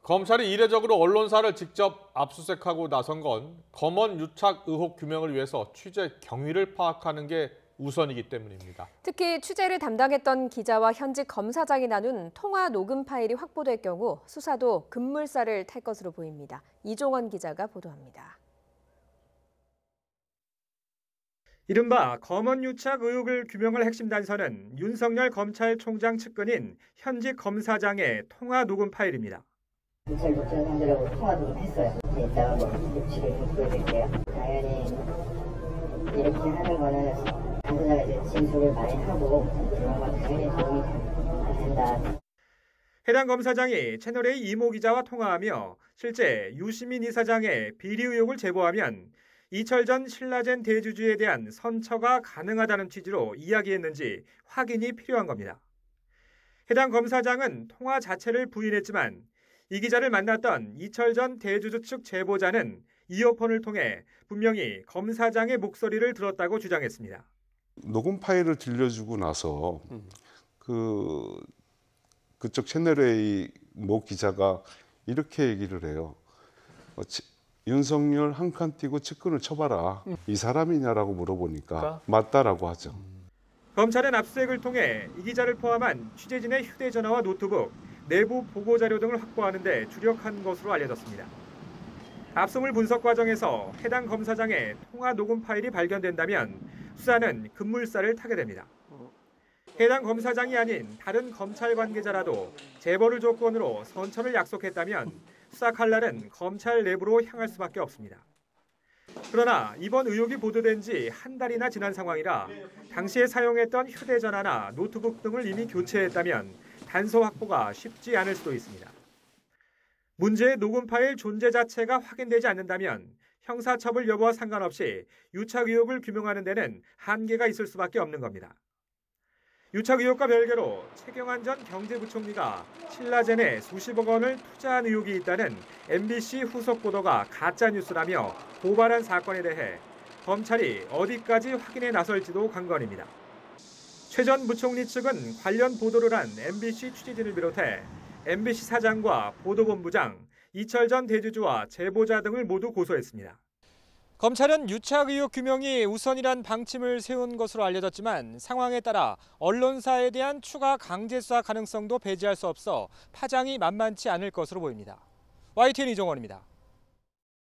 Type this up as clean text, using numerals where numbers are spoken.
검찰이 이례적으로 언론사를 직접 압수수색하고 나선 건 검언 유착 의혹 규명을 위해서 취재 경위를 파악하는 게 우선이기 때문입니다. 특히 취재를 담당했던 기자와 현직 검사장이 나눈 통화 녹음 파일이 확보될 경우 수사도 급물살을 탈 것으로 보입니다. 이종원 기자가 보도합니다. 이른바 검언 유착 의혹을 규명할 핵심 단서는 윤석열 검찰총장 측근인 현직 검사장의 통화 녹음 파일입니다. 경찰 높은 사람들하고 통화도 했어요. 이따가 녹취를 좀 보여드릴게요. 당연히 이렇게 하는 거는 당사자가 이제 진술을 많이 하고 그런 건 당연히 도움이 된다. 해당 검사장이 채널A 이모 기자와 통화하며 실제 유시민 이사장의 비리 의혹을 제보하면 이철 전 신라젠 대주주에 대한 선처가 가능하다는 취지로 이야기했는지 확인이 필요한 겁니다. 해당 검사장은 통화 자체를 부인했지만 이 기자를 만났던 이철 전 대주주 측 제보자는 이어폰을 통해 분명히 검사장의 목소리를 들었다고 주장했습니다. 녹음 파일을 들려주고 나서 그쪽 채널A 모 기자가 이렇게 얘기를 해요. 윤석열 한 칸 띄고 측근을 쳐봐라. 이 사람이냐라고 물어보니까 맞다라고 하죠. 검찰은 압수수색을 통해 이 기자를 포함한 취재진의 휴대전화와 노트북, 내부 보고자료 등을 확보하는 데 주력한 것으로 알려졌습니다. 압수물 분석 과정에서 해당 검사장의 통화 녹음 파일이 발견된다면 수사는 급물살을 타게 됩니다. 해당 검사장이 아닌 다른 검찰 관계자라도 제보를 조건으로 선처를 약속했다면 수사 칼날은 검찰 내부로 향할 수밖에 없습니다. 그러나 이번 의혹이 보도된 지 한 달이나 지난 상황이라 당시에 사용했던 휴대전화나 노트북 등을 이미 교체했다면 단서 확보가 쉽지 않을 수도 있습니다. 문제의 녹음 파일 존재 자체가 확인되지 않는다면 형사처벌 여부와 상관없이 유착 의혹을 규명하는 데는 한계가 있을 수밖에 없는 겁니다. 유착 의혹과 별개로 최경환 전 경제부총리가 신라젠에 수십억 원을 투자한 의혹이 있다는 MBC 후속 보도가 가짜뉴스라며 고발한 사건에 대해 검찰이 어디까지 확인에 나설지도 관건입니다. 최 전 부총리 측은 관련 보도를 한 MBC 취재진을 비롯해 MBC 사장과 보도본부장, 이철 전 대주주와 제보자 등을 모두 고소했습니다. 검찰은 유착 의혹 규명이 우선이란 방침을 세운 것으로 알려졌지만 상황에 따라 언론사에 대한 추가 강제 수사 가능성도 배제할 수 없어 파장이 만만치 않을 것으로 보입니다. YTN 이종원입니다.